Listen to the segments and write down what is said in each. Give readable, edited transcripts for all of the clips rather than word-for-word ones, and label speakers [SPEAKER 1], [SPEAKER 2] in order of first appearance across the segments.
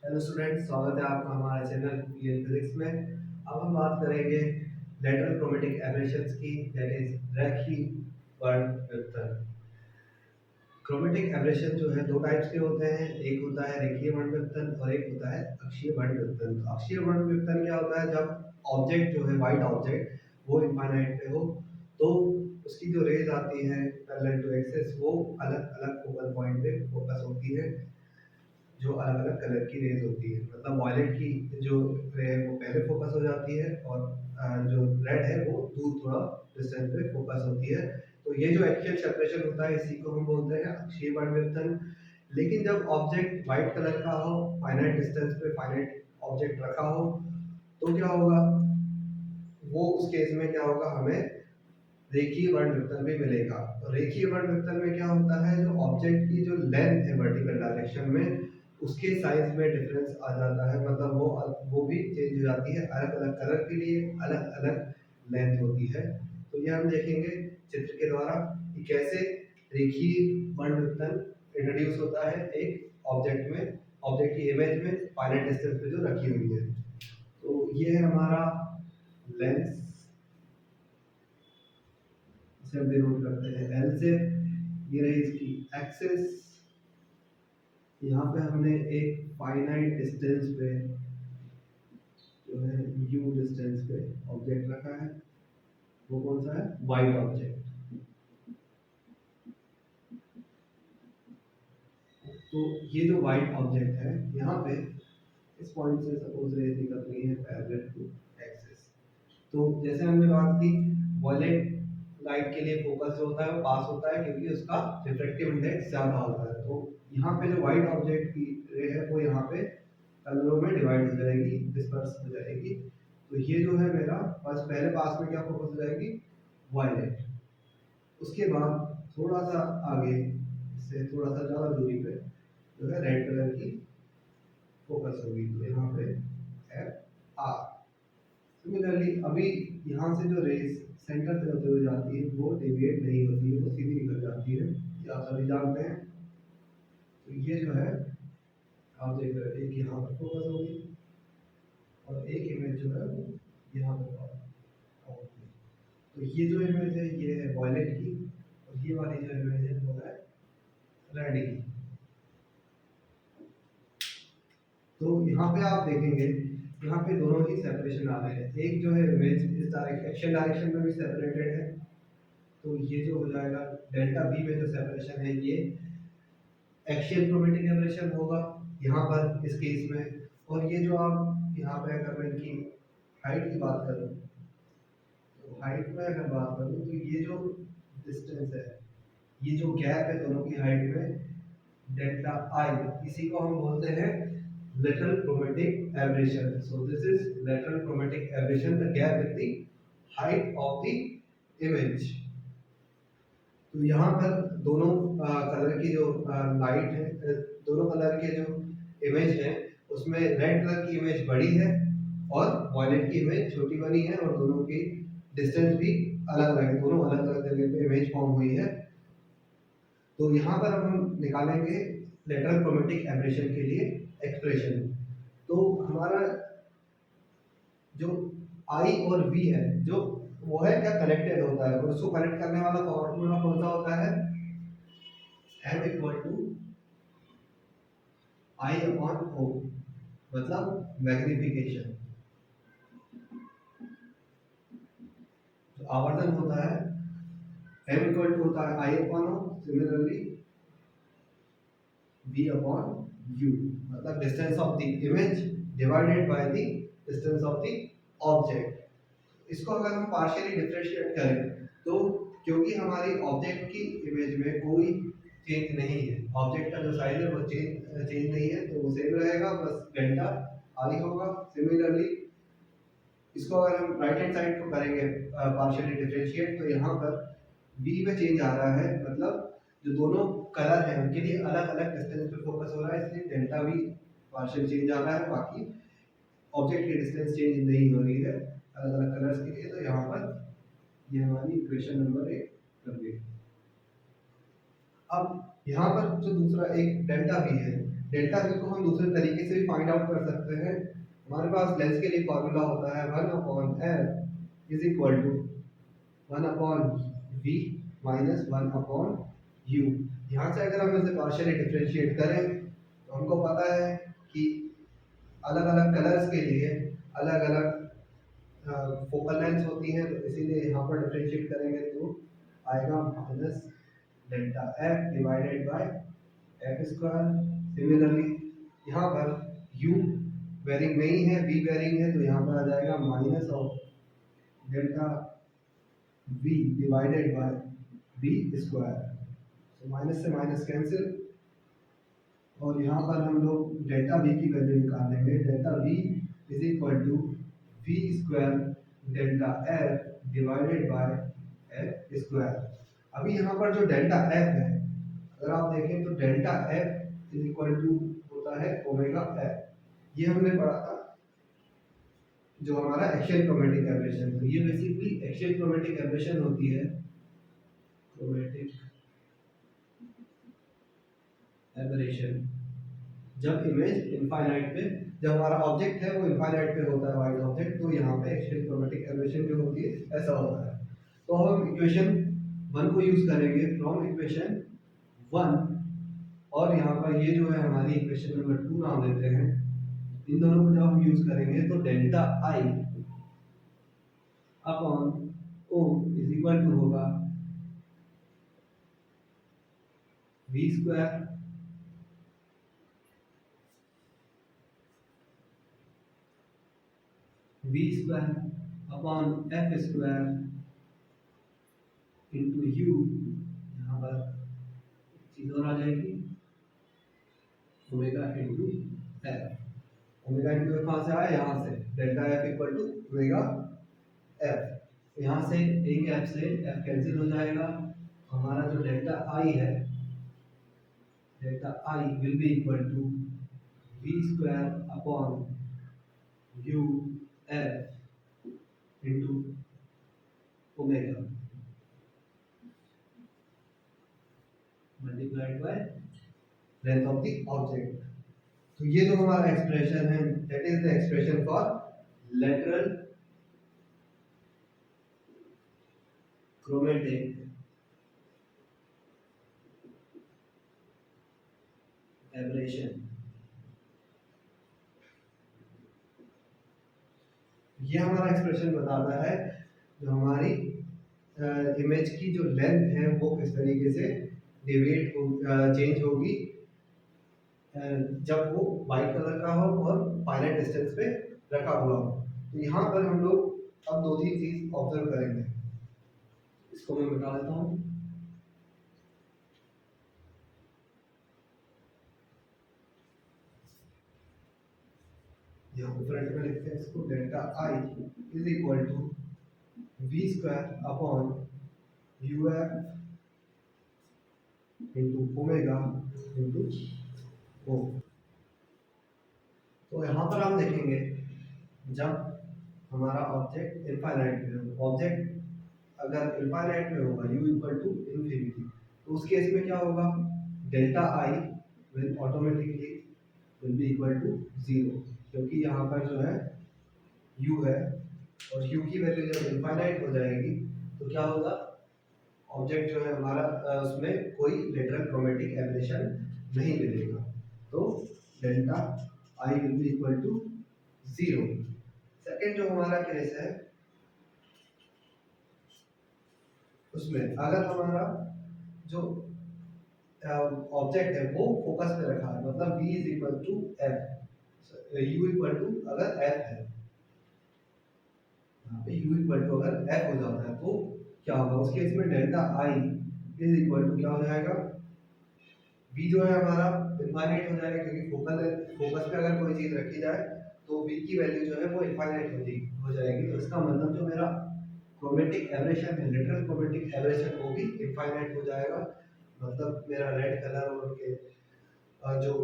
[SPEAKER 1] Hello students, स्वागत है आपका हमारे चैनल पीएल फिजिक्स में। अब हम बात करेंगे लेटरल क्रोमेटिक एब्रेशंस की, दैट इज रेखीय वर्ण विवर्तन। क्रोमेटिक एब्रेशन जो है दो टाइप्स के होते हैं, एक होता है रेखीय वर्ण विवर्तन और एक होता है अक्षीय वर्ण विवर्तन। तो अक्षीय वर्ण विवर्तन क्या होता है? जब ऑब्जेक्ट जो है वाइट ऑब्जेक्ट वो इनफाइनाइट पे हो तो उसकी जो रेज आती है पैरेलल टू एक्सिस वो अलग अलग फोकल पॉइंट पे फोकस होती है, जो अलग अलग कलर की रेज होती है। मतलब वॉयलेट की जो रे है वो पहले फोकस हो जाती है और जो रेड है वो दूर थोड़ा डिस्टेंस पे फोकस होती है। तो ये जो एक्सियल सेपरेशन होता है इसी को हम बोलते हैं अक्षीय वर्णविवर्तन। लेकिन जब ऑब्जेक्ट वाइट कलर का हो, फाइनाइट डिस्टेंस पे फाइनाइट ऑब्जेक्ट रखा हो, तो क्या होगा? वो उस केस में क्या होगा, हमें रेखीय वर्ण विवर्तन भी मिलेगा। तो रेखीय वर्ण विवर्तन में क्या होता है, जो ऑब्जेक्ट की जो लेंथ है वर्टिकल डायरेक्शन में उसके साइज में डिफरेंस आ जाता है। मतलब वो भी चेंज हो जाती है, अलग अलग कलर के लिए अलग अलग लेंथ होती है। तो ये हम देखेंगे चित्र के द्वारा कि कैसे रेखीय वर्ण विवर्तन इंट्रोड्यूस होता है एक ऑब्जेक्ट में, ऑब्जेक्ट की इमेज में फाइनाइट डिस्टेंस पे जो रखी हुई है। तो ये है हमारा लेंस, इसे हम डिनोट करते हैं एल से। ये रही इसकी एक्सिस। यहाँ पे हमने एक फाइनाइट डिस्टेंस पे जो है यू डिस्टेंस पे ऑब्जेक्ट रखा है। वो कौन सा है? White object. तो ये जो वाइट ऑब्जेक्ट है यहाँ पे इस पॉइंट से सपोज रेज निकलनी है पैरेलल टू एक्सिस। तो जैसे हमने बात की, वॉयलेट लाइट के लिए फोकस जो होता है वो पास होता है क्योंकि उसका रिफ्रैक्टिव इंडेक्स ज्यादा होता है। तो यहाँ पे जो वाइट ऑब्जेक्ट की रे है वो यहाँ पे कलरों में डिवाइड हो जाएगी, डिस्पर्स हो जाएगी। तो ये जो है मेरा बस पहले पास में क्या फोकस हो जाएगी? वायलेट। उसके बाद थोड़ा सा आगे, इससे थोड़ा सा ज्यादा दूरी पे जो है रेड कलर की फोकस होगी। तो यहाँ पे एफ आर। सिमिलरली अभी यहाँ से जो रेस सेंटर से होते हुए जाती है वो डेविएट नहीं होती है, वो सीधी निकल जाती है, ये आप सभी जानते हैं। तो ये जो है आप देख रहे हैं, एक यहाँ पर फोकस होगी और एक इमेज जो है वो यहाँ पर होगी। तो ये जो इमेज है ये है वॉयलेट की और ये वाली जो इमेज है वो है रेड की। तो यहाँ पे आप देखेंगे यहाँ पे दोनों ही सेपरेशन आ रहे हैं। एक जो है इमेज इस डायरेक्शन एक्शन डायरेक्शन में भी सेपरेटेड है, तो ये जो हो जाएगा डेल्टा बी में जो सेपरेशन है ये एक्सियल क्रोमेटिक एब्रेशन होगा यहाँ पर इस केस में। और ये जो आप यहाँ पे अगर मैं इनकी हाइट की बात करूँ, तो हाइट में अगर बात करूँ तो ये जो डिस्टेंस है, ये जो गैप है दोनों की हाइट में, डेल्टा आई, इसी को हम बोलते हैं lateral chromatic aberration. So this is lateral chromatic aberration, the gap in the height of the image. तो यहाँ पर दोनों कलर की जो लाइट है, दोनों कलर के जो इमेज है उसमें रेड कलर की इमेज बड़ी है और वॉयलेट की इमेज छोटी बनी है, और दोनों की डिस्टेंस भी अलग अलग है, दोनों अलग अलग जगह पे इमेज फॉर्म हुई है। तो यहाँ पर हम निकालेंगे लेटरल क्रोमेटिक एब्रेशन के लिए एक्सप्रेशन। तो हमारा जो आई और वी है जो वो है क्या, कनेक्टेड होता है, और उसको कनेक्ट करने वाला फॉर्मूला कौन सा होता है? M equal to I upon O, मतलब मैग्निफिकेशन। तो आवर्धन होता है एम इक्वल टू होता है I upon O, similarly v upon u, मतलब distance of the image divided by the distance of the object. इसको अगर हम पार्शियली डिफरेंशिएट करें तो क्योंकि हमारी ऑब्जेक्ट की इमेज में कोई चेंज नहीं है, ऑब्जेक्ट का जो साइज है वो चेंज नहीं है, तो वो सेम रहेगा, बस डेल्टा आई होगा। सिमिलरली इसको अगर हम राइट हैंड साइड को करेंगे पार्शियली डिफरेंशिएट, तो यहाँ पर v में चेंज आ रहा है, मतलब जो दोनों कलर हैं उनके लिए अलग अलग डिस्टेंस पे फोकस हो रहा है, इसलिए डेल्टा v पार्शियल चेंज आ रहा है, बाकी ऑब्जेक्ट की डिस्टेंस चेंज नहीं हो रही है अलग अलग कलर्स के लिए। तो यहाँ पर ये हमारी इक्वेशन नंबर 1 बन गई। अब यहाँ पर जो दूसरा एक डेल्टा v है, डेल्टा वी को हम दूसरे तरीके से भी फाइंड आउट कर सकते हैं। हमारे पास लेंस के लिए फॉर्मूला होता है 1/f is equal to 1/v minus 1/u। यहाँ से अगर हम इसे पार्शियली डिफरेंशिएट करें तो हमको पता है कि अलग अलग कलर्स के लिए अलग अलग फोकल लेंथ होती है, तो इसीलिए यहाँ पर डिफरेंशिएट करेंगे तो आएगा minus delta F divided by F square. Similarly यहाँ पर u वेरिंग नहीं है, v वेरिंग है, तो यहाँ पर आ जाएगा minus of delta v divided by v square. तो माइनस से माइनस कैंसिल, और यहाँ पर हम लोग डेल्टा v की वैल्यू निकालेंगे। Delta v is equal to v square delta f divided by f square. अभी यहाँ पर जो डेल्टा f है, अगर आप देखें तो delta f is equal to होता है ओमेगा f। ये हमने पढ़ा था जो हमारा एक्सियल क्रोमेटिक एब्रेशन। तो ये बेसिकली एक्सियल क्रोमेटिक एब्रेशन होती है, क्रोमेटिक एब्रेशन, जब इमेज इनफाइनाइट पे, जब हमारा ऑब्जेक्ट है वो इनफाइनाइट पे होता है वाइड ऑब्जेक्ट, तो यहाँ पे एक्सियल क्रोमेटिक एब्रेशन जो होती है ऐसा होता है। तो हम इक्वेशन 1 को यूज करेंगे फ्रॉम इक्वेशन 1, और यहाँ पर ये जो है हमारी इक्वेशन नंबर 2 नाम देते हैं। इन दोनों को जब हम यूज करेंगे तो delta I upon O is equal to होगा V square upon F square into U. यहाँ पर चीज और आ जाएगी omega into F. Omega into F कहाँ से आया? यहाँ से delta F equal to omega F. यहाँ से एक एफ से एफ कैंसिल हो जाएगा। हमारा जो डेल्टा आई है, delta I will be equal to V square upon U F into omega multiplied by length of the object. तो ये जो हमारा एक्सप्रेशन है that is the expression for lateral chromatic aberration. ये हमारा एक्सप्रेशन बताता है जो हमारी इमेज की जो लेंथ है वो किस तरीके से डिवेट हो चेंज होगी जब वो वाइट कलर का हो और फाइनाइट डिस्टेंस पे रखा हुआ हो। तो यहाँ पर हम लोग अब 2-3 चीज ऑब्जर्व करेंगे। इसको मैं बता देता हूँ। यहाँ फ्रंट में लिखते हैं इसको, delta I is equal to V square upon U F into omega into O. तो यहाँ पर हम देखेंगे जब हमारा ऑब्जेक्ट इनफाइनाइट में हो, ऑब्जेक्ट अगर इनफाइनाइट में होगा u इक्वल टू इन्फिनिटी, तो उस केस में क्या होगा? Delta I will automatically will be equal to 0, क्योंकि यहाँ पर जो है u है और u की वैल्यू जब इनफाइनाइट हो जाएगी तो क्या होगा? ऑब्जेक्ट जो है हमारा उसमें कोई लेटरल क्रोमेटिक एब्रेशन नहीं मिलेगा। तो delta I will be equal to 0। Second जो हमारा केस है उसमें अगर हमारा जो ऑब्जेक्ट है वो फोकस पे रखा है, मतलब v is equal to f, u equal to अगर f है, यहाँ पे u इक्वल टू अगर f हो जाता है तो क्या होगा? उस केस में delta i is equal to क्या हो जाएगा? v जो है हमारा इनफाइनाइट हो जाएगा, क्योंकि फोकस पे अगर कोई चीज रखी जाए तो v की वैल्यू जो है वो इनफाइनाइट हो जाएगी। तो इसका मतलब जो मेरा क्रोमेटिक एब्रेशन है, लेटरल क्रोमेटिक एब्रेशन, वो भी इनफाइनाइट हो जाएगा। मतलब मेरा रेड कलर और उनके जो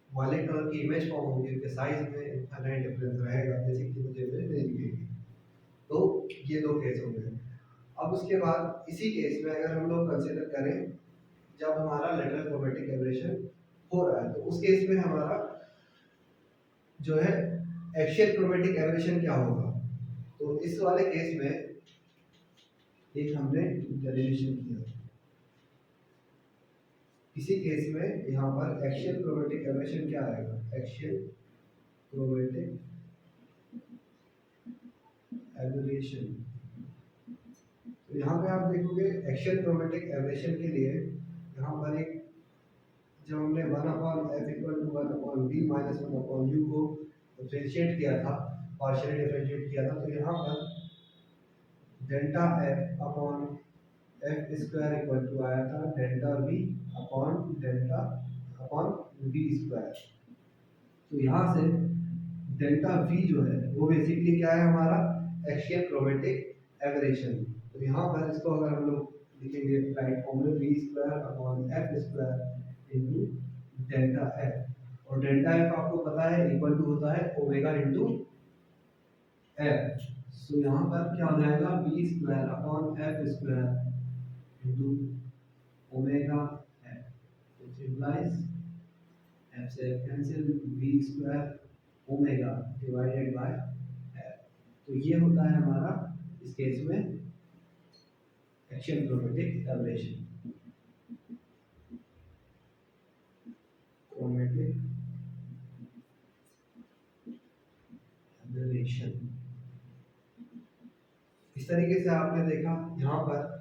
[SPEAKER 1] वायलेट कलर की इमेज फॉर्म होगी उनके साइज में इनफाइनाइट डिफरेंस रहेगा, बेसिकली मुझे इमेज नहीं दिखेगी। तो ये दो केस हो गए। अब उसके बाद इसी केस में अगर हम लोग कंसीडर करें जब हमारा लेटरल क्रोमेटिक एब्रेशन हो रहा है, तो उस केस में हमारा जो है एक्सियल क्रोमेटिक एब्रेशन क्या होगा। तो इस वाले केस में एक हमने डेरिवेशन किया, इसी केस में यहाँ पर एक्सियल क्रोमेटिक एब्रेशन क्या आएगा, एक्सियल क्रोमेटिक एब्रेशन। तो यहाँ पे आप देखोगे एक्सियल क्रोमेटिक एब्रेशन के लिए यहाँ पर एक, जब हमने 1/f equal to 1/v minus 1/u को डिफरेंशिएट किया था, पार्शियली डिफरेंशिएट किया था, तो यहाँ पर delta f upon F square equal to आया था डेल्टा अपॉन v स्क्वायर। तो यहाँ से डेल्टा v जो है वो बेसिकली क्या है हमारा एक्सियल क्रोमेटिक एब्रेशन। तो यहाँ पर इसको अगर हम लोग लिखेंगे राइट फॉर्म में v square upon F square into delta F, और डेल्टा एफ आपको पता है इक्वल टू होता है ओमेगा इंटू एफ। सो यहाँ पर क्या हो जाएगा v square upon F square into omega F, which implies F से F cancel, v square omega divided by F. तो ये होता है हमारा इस केस में axial chromatic aberration. Chromatic aberration इस तरीके से आपने देखा यहाँ पर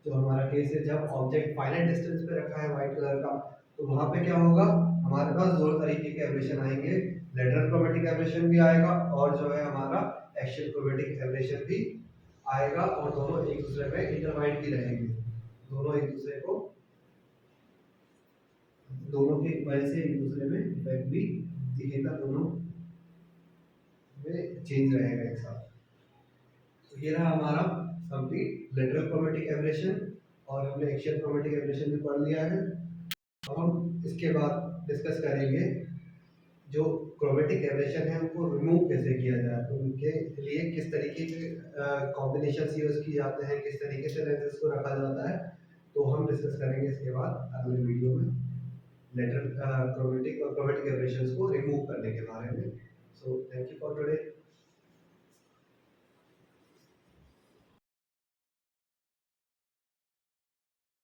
[SPEAKER 1] जो हमारा केस है, जब ऑब्जेक्ट फाइनाइट डिस्टेंस पे रखा है व्हाइट कलर का, तो वहां पे क्या होगा हमारे पास दो तरीके के एब्रेशन आएंगे, लेटरल क्रोमेटिक एब्रेशन भी आएगा और जो है हमारा एक्सियल क्रोमेटिक एब्रेशन भी आएगा, और दोनों एक दूसरे में इंटरवाइंड भी रहेंगे, दोनों एक दूसरे को, दोनों के वजह से एक दूसरे में इफेक्ट भी दिखेगा, दोनों में चेंज रहेगा एक साथ। तो ये रहा हमारा कंप्लीट लेटरल क्रोमेटिक एब्रेशन, और हमने एक्सियल क्रोमेटिक एब्रेशन भी पढ़ लिया है। अब हम इसके बाद डिस्कस करेंगे जो क्रोमेटिक एब्रेशन है उनको रिमूव कैसे किया जाए, तो उनके लिए किस तरीके के कॉम्बिनेशन यूज किए जाते हैं, किस तरीके से लेंसेज को रखा जाता है, तो हम डिस्कस करेंगे इसके बाद अगले वीडियो में लेटरल क्रोमेटिक और क्रोमेटिक एब्रेशंस को रिमूव करने के बारे में। So thank you for today.